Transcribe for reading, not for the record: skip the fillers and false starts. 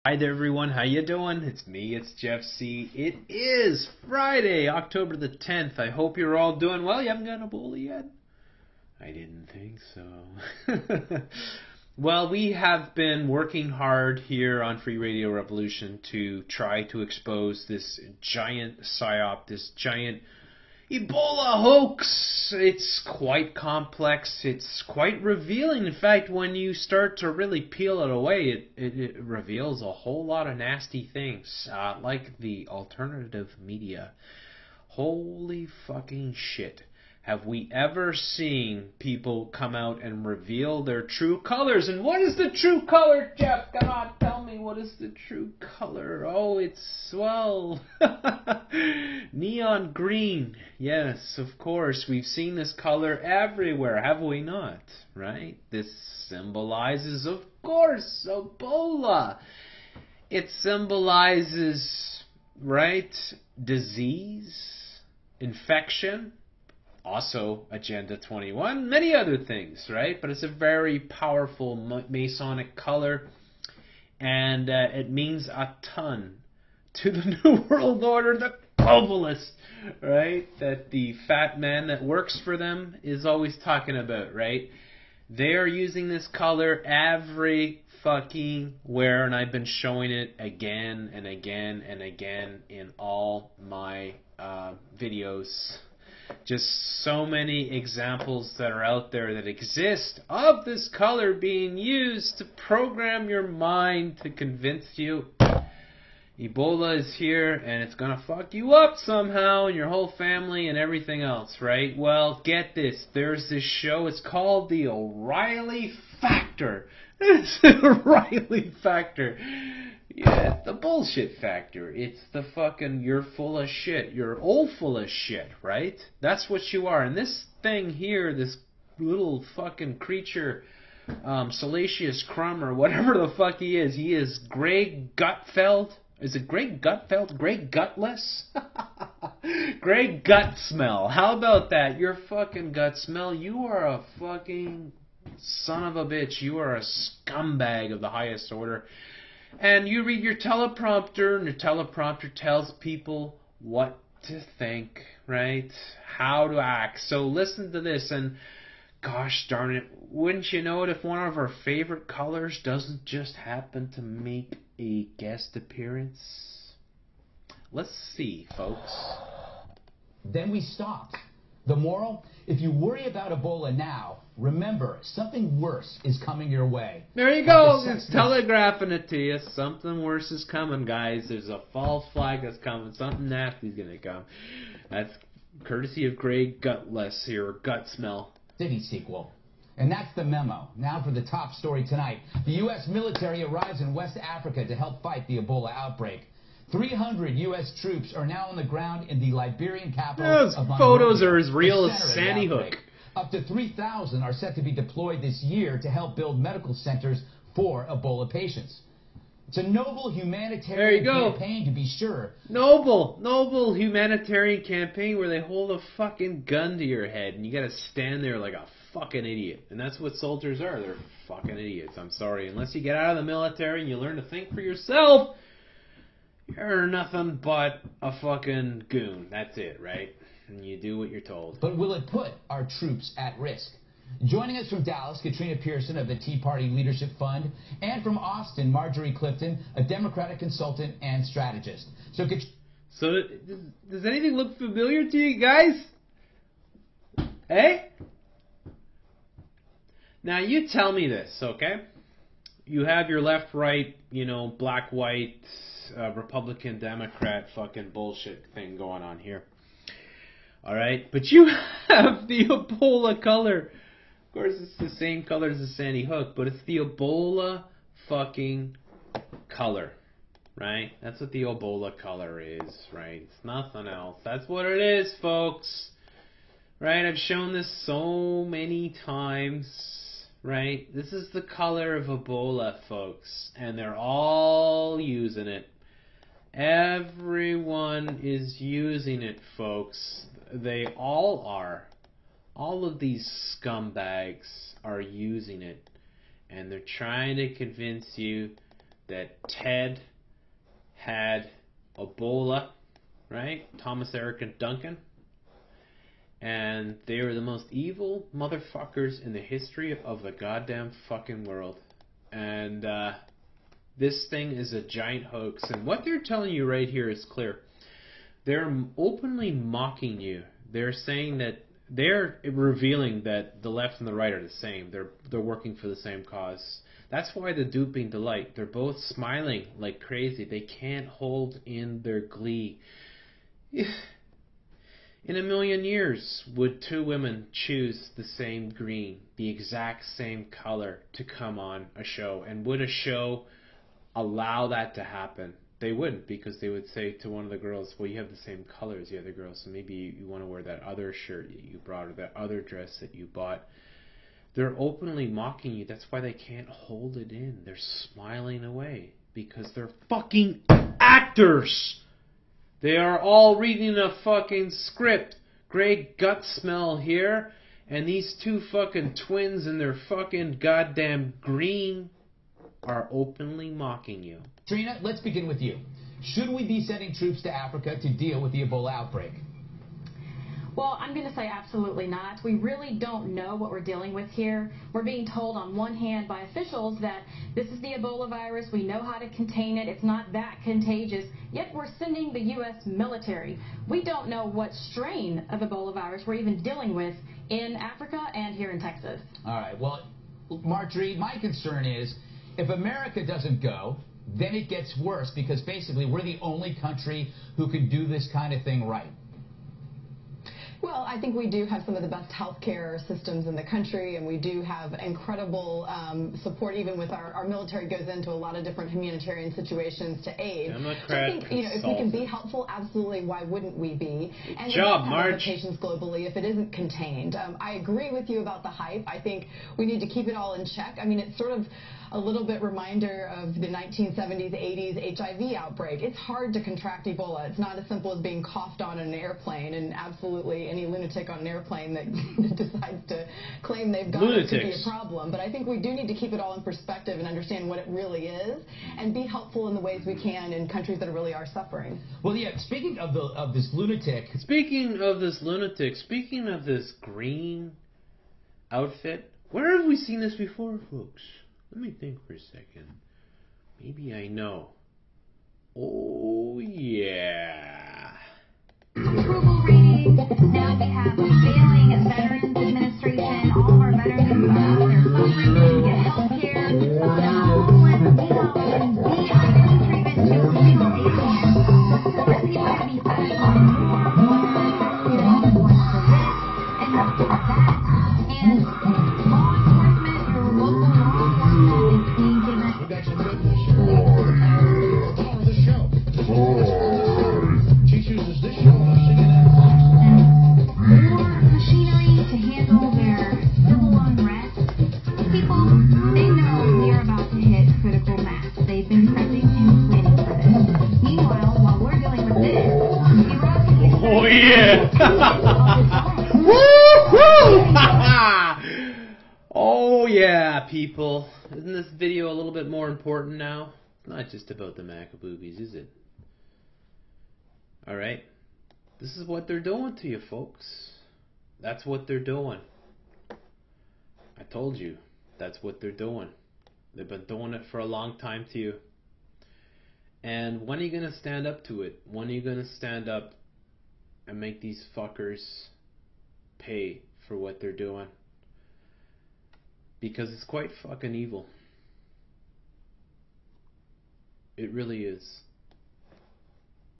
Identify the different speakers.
Speaker 1: Hi there everyone, how you doing? It's me, it's Jeff C. It is Friday, October the 10th. I hope you're all doing well. You haven't gotten Ebola yet? I didn't think so. Well, we have been working hard here on Free Radio Revolution to try to expose this giant psyop, this giant Ebola hoax. It's quite complex. It's quite revealing. In fact, when you start to really peel it away, it reveals a whole lot of nasty things, like the alternative media. Holy fucking shit. Have we ever seen people come out and reveal their true colors? And what is the true color, Jeff? Come on, tell me, what is the true color? Oh, it's, well, neon green. Yes, of course. We've seen this color everywhere, have we not? Right? This symbolizes, of course, Ebola. It symbolizes, right, disease, infection, also Agenda 21, many other things, right? But it's a very powerful Masonic color, and it means a ton to the New World Order, the globalists, right? That the fat man that works for them is always talking about, right? They are using this color every fucking where, and I've been showing it again and again and again in all my videos. Just so many examples that are out there that exist of this color being used to program your mind to convince you Ebola is here and it's gonna fuck you up somehow and your whole family and everything else, right? Well, get this. There's this show. It's called The O'Reilly Factor. It's the O'Reilly Factor. Yeah, it's the bullshit factor. It's the fucking, you're full of shit. You're all full of shit, right? That's what you are. And this thing here, this little fucking creature, Salacious Crumb or whatever the fuck he is Greg Gutfeld. Is it Greg Gutfeld? Greg Gutless? Greg Gut Smell. How about that? Your fucking gut smell. You are a fucking son of a bitch. You are a scumbag of the highest order. And you read your teleprompter, and your teleprompter tells people what to think, right? How to act. So listen to this, and gosh darn it, wouldn't you know it if one of our favorite colors doesn't just happen to make a guest appearance? Let's see, folks.
Speaker 2: Then we stopped. The moral? If you worry about Ebola now, remember, something worse is coming your way.
Speaker 1: There you go. It's telegraphing it to you. Something worse is coming, guys. There's a false flag that's coming. Something nasty's going to come. That's courtesy of Greg Gutless here, or Gut Smell.
Speaker 2: City sequel. And that's the memo. Now for the top story tonight. The U.S. military arrives in West Africa to help fight the Ebola outbreak. 300 U.S. troops are now on the ground in the Liberian capital of Monrovia.
Speaker 1: Photos are as real as Sandy Hook.
Speaker 2: Up to 3,000 are set to be deployed this year to help build medical centers for Ebola patients. It's a noble humanitarian campaign, to be sure.
Speaker 1: Noble humanitarian campaign where they hold a fucking gun to your head and you gotta stand there like a fucking idiot. And that's what soldiers are. They're fucking idiots. I'm sorry. Unless you get out of the military and you learn to think for yourself, you're nothing but a fucking goon. That's it, right? And you do what you're told.
Speaker 2: But will it put our troops at risk? Joining us from Dallas, Katrina Pearson of the Tea Party Leadership Fund, and from Austin, Marjorie Clifton, a Democratic consultant and strategist. So
Speaker 1: does anything look familiar to you guys? Hey? Now you tell me this, okay? You have your left, right, black, white, Republican, Democrat fucking bullshit thing going on here. Alright? But you have the Ebola color. Of course, it's the same color as the Sandy Hook, but it's the Ebola fucking color. Right? That's what the Ebola color is, right? It's nothing else. That's what it is, folks. Right? I've shown this so many times. Right? This is the color of Ebola, folks. And they're all using it. Everyone is using it, folks. They all are. All of these scumbags are using it. And they're trying to convince you that Ted had Ebola, right? Thomas, Eric, and Duncan. And they were the most evil motherfuckers in the history of the goddamn fucking world. And this thing is a giant hoax. And what they're telling you right here is clear. They're openly mocking you. They're saying that they're revealing that the left and the right are the same. They're working for the same cause. That's why the duping delight. They're both smiling like crazy. They can't hold in their glee. In a million years, would two women choose the same green, the exact same color, to come on a show? And would a show allow that to happen? They wouldn't, because they would say to one of the girls, well, you have the same color as the other girl, so maybe you want to wear that other shirt that you brought or that other dress that you bought. They're openly mocking you. That's why they can't hold it in. They're smiling away because they're fucking actors. They are all reading a fucking script. Great gut smell here. And these two fucking twins in their fucking goddamn green are openly mocking you.
Speaker 2: Trina, let's begin with you. Should we be sending troops to Africa to deal with the Ebola outbreak?
Speaker 3: Well, I'm going to say absolutely not. We really don't know what we're dealing with here. We're being told on one hand by officials that this is the Ebola virus. We know how to contain it. It's not that contagious. Yet we're sending the U.S. military. We don't know what strain of Ebola virus we're even dealing with in Africa and here in Texas.
Speaker 2: All right. Well, Marjorie, my concern is if America doesn't go, then it gets worse because basically we're the only country who can do this kind of thing right.
Speaker 4: Well, I think we do have some of the best healthcare systems in the country, and we do have incredible support. Even with our military goes into a lot of different humanitarian situations to aid. So I think, if we can be helpful, absolutely, why wouldn't we be? And
Speaker 1: job,
Speaker 4: we
Speaker 1: Marge.
Speaker 4: have implications globally if it isn't contained. I agree with you about the hype. I think we need to keep it all in check. I mean, it's sort of a little bit reminder of the 1970s, 80s HIV outbreak. It's hard to contract Ebola. It's not as simple as being coughed on in an airplane, and absolutely any lunatic on an airplane that decides to claim they've got it could be a problem. But I think we do need to keep it all in perspective and understand what it really is and be helpful in the ways we can in countries that really are suffering.
Speaker 2: Well, yeah, speaking of this lunatic.
Speaker 1: Speaking of this green outfit, where have we seen this before, folks? Let me think for a second. Maybe I know. Oh, yeah.
Speaker 5: Approval rating. Now we have a failing Veterans Administration. All of our veterans, they're suffering, couldn't get health care. Now, homeless, meanwhile, the identity treatment to illegal aliens. Support people to be satisfied more, one for this, and not for that. And law enforcement, your local law enforcement is being given.
Speaker 6: We got some good news here. Oh, the show. She chooses this show to sing it out.
Speaker 5: More machinery to handle their civil unrest. People, they know we're about to hit critical mass. They've been prepping and planning for this. Meanwhile, while we're dealing with this, Iraq is...
Speaker 1: Oh, yeah! Woo-hoo! Oh, yeah, people. Isn't this video a little bit more important now? It's not just about the Macaboobies, is it? Alright? This is what they're doing to you, folks. That's what they're doing. I told you. That's what they're doing. They've been doing it for a long time to you. And when are you going to stand up to it? When are you going to stand up and make these fuckers pay for what they're doing? Because it's quite fucking evil. It really is.